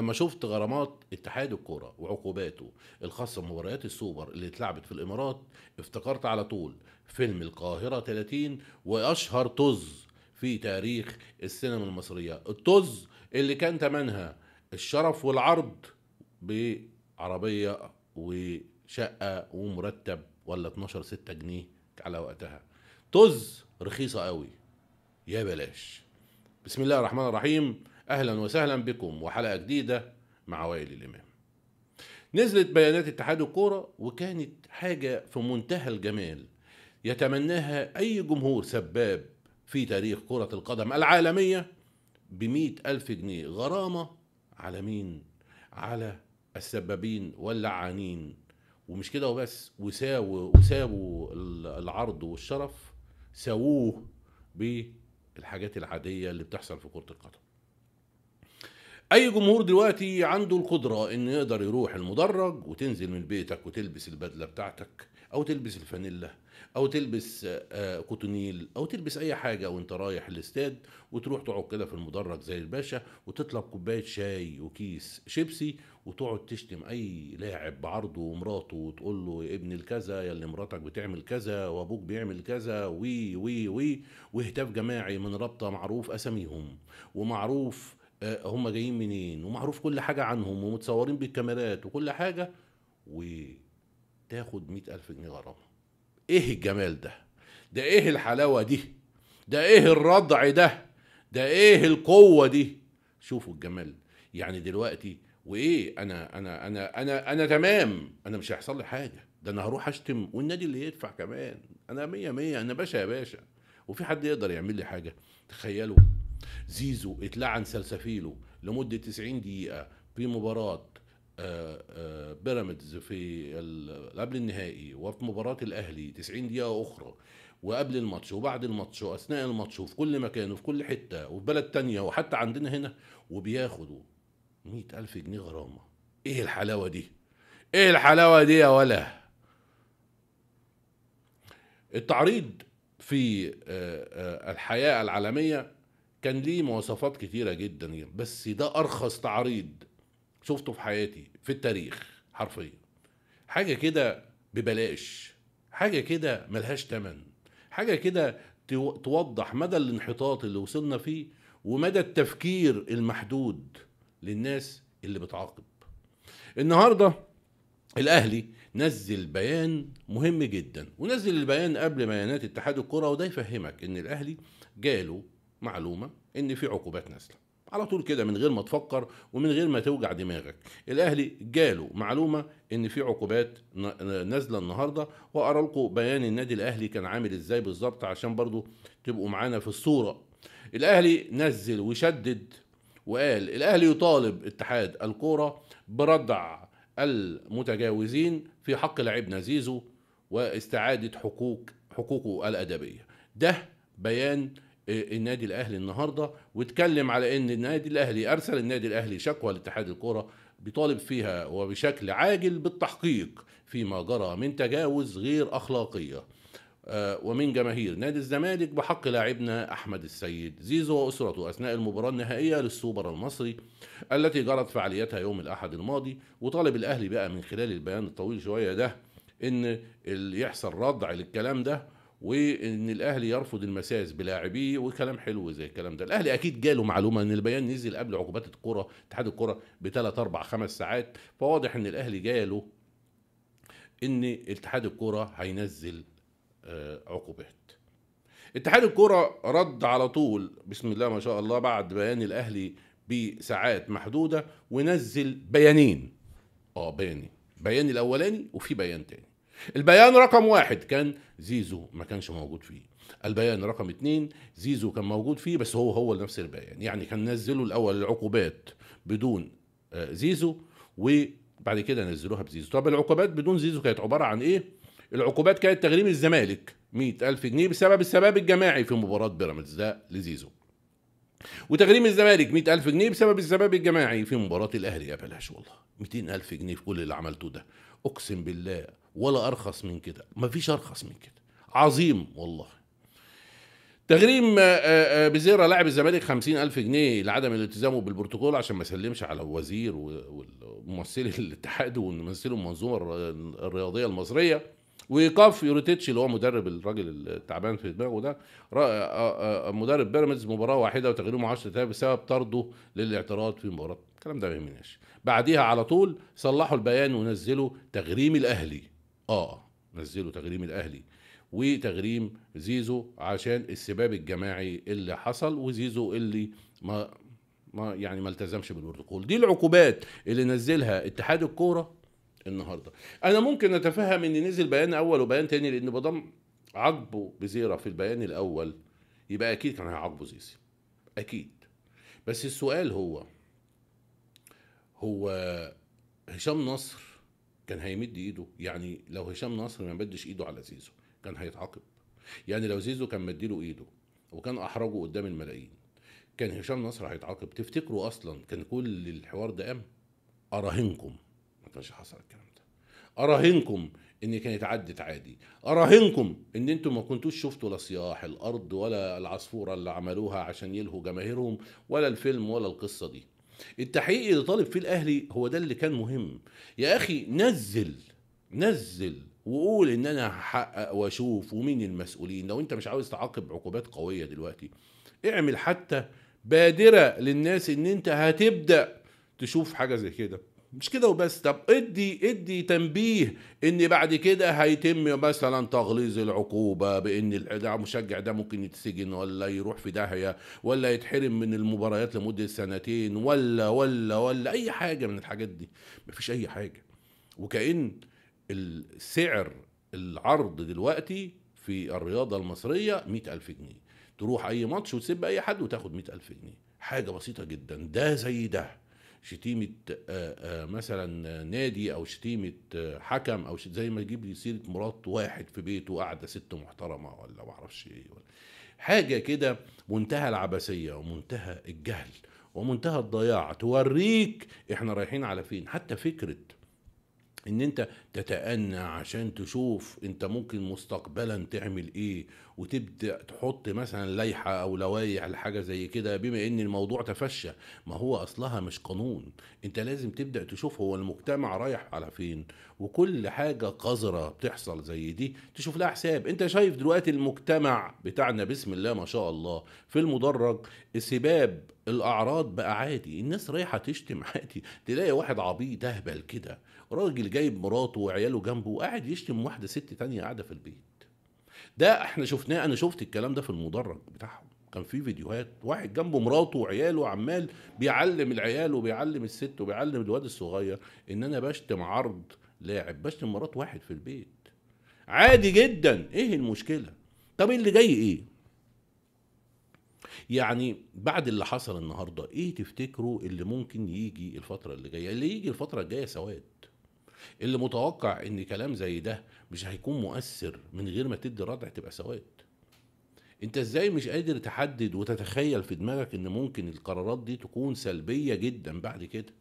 لما شفت غرامات اتحاد الكوره وعقوباته الخاصه بمباريات السوبر اللي اتلعبت في الامارات، افتكرت على طول فيلم القاهره 30 واشهر طز في تاريخ السينما المصريه. الطز اللي كان ثمنها الشرف والعرض بعربيه وشقه ومرتب ولا 12 6 جنيه على وقتها. طز رخيصه قوي، يا بلاش. بسم الله الرحمن الرحيم، اهلا وسهلا بكم وحلقه جديده مع وائل الامام. نزلت بيانات اتحاد الكوره وكانت حاجه في منتهى الجمال، يتمناها اي جمهور سباب في تاريخ كره القدم العالميه. ب100,000 جنيه غرامه على مين؟ على السبابين واللعانين. ومش كده وبس، وساووا العرض والشرف، سووه بالحاجات العاديه اللي بتحصل في كره القدم. اي جمهور دلوقتي عنده القدرة انه يقدر يروح المدرج وتنزل من بيتك وتلبس البدلة بتاعتك او تلبس الفانيلا او تلبس كوتونيل او تلبس اي حاجة وانت رايح الاستاد، وتروح تقعد كده في المدرج زي الباشا وتطلب كوباية شاي وكيس شيبسي وتقعد تشتم اي لاعب بعرضه ومراته وتقول له يا ابن الكذا يا اللي مراتك بتعمل كذا وابوك بيعمل كذا وي وي وي، وهتاف جماعي من رابطة معروف اساميهم ومعروف هم جايين منين ومعروف كل حاجة عنهم ومتصورين بالكاميرات وكل حاجة، وتاخد 100,000 جنيه غرامة. ايه الجمال ده؟ ده ايه الحلاوة دي؟ ده ايه الردع ده ايه القوة دي؟ شوفوا الجمال. يعني دلوقتي وايه، انا تمام، انا مش هيحصل لي حاجة، ده انا هروح اشتم والنادي اللي يدفع كمان. انا مية مية، انا باشا يا باشا، وفي حد يقدر يعمل لي حاجة؟ تخيلوا زيزو اتلعن سلسفيله لمدة 90 دقيقة في مباراة بيراميدز في قبل النهائي، وفي مباراة الأهلي 90 دقيقة أخرى، وقبل الماتش وبعد الماتش وأثناء الماتش وفي كل مكان وفي كل حتة وفي بلد تانية وحتى عندنا هنا، وبياخدوا 100,000 جنيه غرامة. إيه الحلاوة دي؟ إيه الحلاوة دي يا ولا؟ التعريض في الحياة العالمية كان ليه مواصفات كتيرة جدا، بس ده أرخص تعريض شفته في حياتي في التاريخ حرفيا. حاجة كده ببلاش، حاجة كده ملهاش تمن، حاجة كده توضح مدى الانحطاط اللي وصلنا فيه ومدى التفكير المحدود للناس اللي بتعاقب. النهارده الاهلي نزل بيان مهم جدا، ونزل البيان قبل بيانات اتحاد الكره، وده يفهمك ان الاهلي جاله معلومه ان في عقوبات نازله على طول كده من غير ما تفكر ومن غير ما توجع دماغك. الاهلي جاله معلومه ان في عقوبات نازله النهارده، واقرا لكم بيان النادي الاهلي كان عامل ازاي بالظبط عشان برضو تبقوا معانا في الصوره. الاهلي نزل وشدد وقال الاهلي يطالب اتحاد الكوره بردع المتجاوزين في حق لاعبنا زيزو واستعادة حقوقه الأدبية. ده بيان النادي الأهلي النهاردة، واتكلم على أن النادي الأهلي أرسل النادي الأهلي شكوى لاتحاد الكرة بيطالب فيها وبشكل عاجل بالتحقيق فيما جرى من تجاوز غير أخلاقية ومن جماهير نادي الزمالك بحق لاعبنا احمد السيد زيزو واسرته اثناء المباراه النهائيه للسوبر المصري التي جرت فعاليتها يوم الاحد الماضي. وطالب الاهلي بقى من خلال البيان الطويل شويه ده ان يحصل ردع للكلام ده، وان الاهلي يرفض المساس بلاعبيه وكلام حلو زي الكلام ده. الاهلي اكيد جاله معلومه ان البيان نزل قبل عقوبات الكره اتحاد الكره بثلاث اربع خمس ساعات، فواضح ان الاهلي جاله ان اتحاد الكره هينزل عقوبات. اتحاد الكرة رد على طول بسم الله ما شاء الله بعد بيان الاهلي بساعات محدودة ونزل بيانين. بيانين، بيان الاولاني وفي بيان تاني. البيان رقم واحد كان زيزو ما كانش موجود فيه، البيان رقم اتنين زيزو كان موجود فيه بس هو نفس البيان، يعني كان نزلوا الاول العقوبات بدون زيزو وبعد كده نزلوها بزيزو. طب العقوبات بدون زيزو كانت عبارة عن ايه؟ العقوبات كانت تغريم الزمالك 100,000 جنيه بسبب السباب الجماعي في مباراة بيراميدز ده لزيزو، وتغريم الزمالك 100,000 جنيه بسبب السباب الجماعي في مباراة الأهلي. يا بلاش والله، 200,000 جنيه في كل اللي عملته ده، أقسم بالله ولا أرخص من كده، مفيش أرخص من كده، عظيم والله. تغريم بزيرة لاعب الزمالك 50,000 جنيه لعدم الالتزام بالبروتوكول عشان ما سلمش على الوزير وممثلي الاتحاد وممثلي المنظومة الرياضية المصرية. وإيقاف يوريتيتش اللي هو مدرب الراجل التعبان في دماغه ده، مدرب بيراميدز مباراة واحدة وتغريمه 10,000 بسبب طرده للاعتراض في مباراة. الكلام ده ما يهمناش. بعديها على طول صلحوا البيان ونزلوا تغريم الأهلي. نزلوا تغريم الأهلي وتغريم زيزو عشان السباب الجماعي اللي حصل، وزيزو اللي ما التزمش بالبروتوكول. دي العقوبات اللي نزلها اتحاد الكوره النهارده. انا ممكن اتفهم ان نزل بيان اول وبيان تاني، لان بدم عاقبه بزيرة في البيان الاول يبقى اكيد كان هيعاقبه زيزو اكيد. بس السؤال هو هشام نصر كان هيمد ايده؟ يعني لو هشام نصر ما مدش ايده على زيزو كان هيتعاقب؟ يعني لو زيزو كان مديله ايده وكان احرجه قدام الملايين كان هشام نصر هيتعاقب؟ تفتكروا اصلا كان كل الحوار ده قام؟ اراهنكم ما كانش حصل الكلام ده. اراهنكم ان كانت عدت عادي. اراهنكم ان انتم ما كنتوش شفتوا لا صياح الارض ولا العصفوره اللي عملوها عشان يلهوا جماهيرهم ولا الفيلم ولا القصه دي. التحقيق اللي طالب فيه الاهلي هو ده اللي كان مهم. يا اخي نزل وقول ان انا هحقق واشوف ومين المسؤولين. لو انت مش عاوز تعاقب عقوبات قويه دلوقتي اعمل حتى بادره للناس ان انت هتبدا تشوف حاجه زي كده. مش كده وبس، طب ادي تنبيه ان بعد كده هيتم مثلا تغليظ العقوبه، بان المشجع ده ممكن يتسجن ولا يروح في داهيه ولا يتحرم من المباريات لمده سنتين ولا اي حاجه من الحاجات دي. مفيش اي حاجه. وكأن السعر العرض دلوقتي في الرياضة المصرية 100,000 جنيه. تروح أي ماتش وتسيب أي حد وتاخد 100,000 جنيه. حاجة بسيطة جدا. ده زي ده شتيمة مثلا نادي أو شتيمة حكم أو زي ما يجيب لي سيرة مرات واحد في بيته قاعدة ست محترمة ولا معرفش إيه حاجة كده. منتهى العبثية ومنتهى الجهل ومنتهى الضياع. توريك احنا رايحين على فين. حتى فكرة ان انت تتأنى عشان تشوف انت ممكن مستقبلا تعمل ايه وتبدأ تحط مثلا لائحة او لوائح لحاجة زي كده بما ان الموضوع تفشى. ما هو اصلها مش قانون. انت لازم تبدأ تشوف هو المجتمع رايح على فين، وكل حاجة قذرة بتحصل زي دي تشوف لها حساب. انت شايف دلوقتي المجتمع بتاعنا بسم الله ما شاء الله في المدرج السباب الاعراض بقى عادي. الناس رايحة تشتم عادي. تلاقي واحد عبيط اهبل كده راجل جايب مراته وعياله جنبه وقاعد يشتم واحده ست تانية قاعده في البيت. ده احنا شفناه. انا شفت الكلام ده في المدرج بتاعهم. كان في فيديوهات واحد جنبه مراته وعياله عمال بيعلم العيال وبيعلم الست وبيعلم الواد الصغير ان انا بشتم عرض لاعب، بشتم مرات واحد في البيت عادي جدا. ايه المشكله؟ طب اللي جاي ايه؟ يعني بعد اللي حصل النهارده ايه تفتكروا اللي ممكن يجي الفتره اللي جايه؟ اللي يجي الفتره الجايه سواد. اللي متوقع ان كلام زي ده مش هيكون مؤثر من غير ما تدي ردع تبقى سواد. انت ازاي مش قادر تحدد وتتخيل في دماغك ان ممكن القرارات دي تكون سلبية جدا بعد كده؟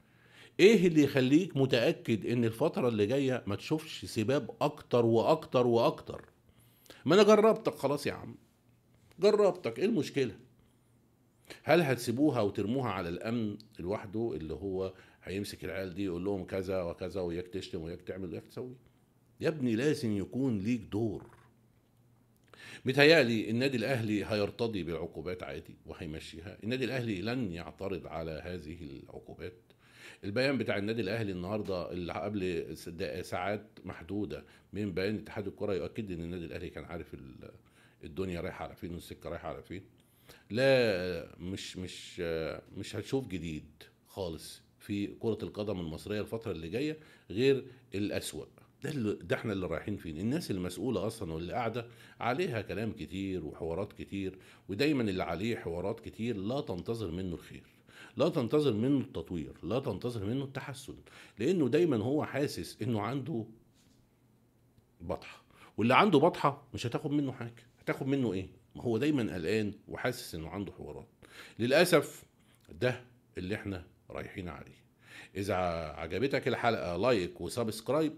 ايه اللي يخليك متأكد ان الفترة اللي جاية ما تشوفش سباب اكتر واكتر واكتر؟ ما انا جربتك خلاص يا عم، جربتك. ايه المشكلة؟ هل هتسيبوها وترموها على الامن لوحده اللي هو هيمسك العيال دي يقول لهم كذا وكذا وياك تشتم وياك تعمل وياك تسوي؟ يا ابني لازم يكون ليك دور. متهيألي النادي الأهلي هيرتضي بالعقوبات عادي وهيمشيها. النادي الأهلي لن يعترض على هذه العقوبات. البيان بتاع النادي الأهلي النهاردة اللي قبل ساعات محدودة من بيان اتحاد الكرة يؤكد ان النادي الأهلي كان عارف الدنيا رايحة على فين والسكة رايحة على فين. لا مش هتشوف جديد خالص في كرة القدم المصرية الفترة اللي جاية غير الأسوأ. ده احنا اللي رايحين فين. الناس المسؤولة اصلا واللي قاعدة عليها كلام كتير وحوارات كتير، ودايما اللي عليه حوارات كتير لا تنتظر منه الخير، لا تنتظر منه التطوير، لا تنتظر منه التحسن، لانه دايما هو حاسس انه عنده بطحة. واللي عنده بطحة مش هتاخد منه حاجة. هتاخد منه ايه؟ ما هو دايما قلقان وحاسس انه عنده حوارات. للأسف ده اللي احنا رايحين عليه. اذا عجبتك الحلقة لايك وسبسكرايب،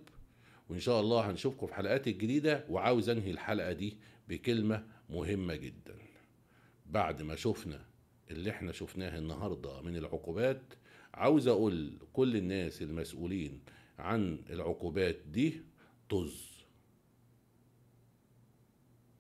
وان شاء الله هنشوفكم في حلقات الجديدة. وعاوز انهي الحلقة دي بكلمة مهمة جدا: بعد ما شفنا اللي احنا شفناه النهاردة من العقوبات، عاوز اقول كل الناس المسؤولين عن العقوبات دي طز.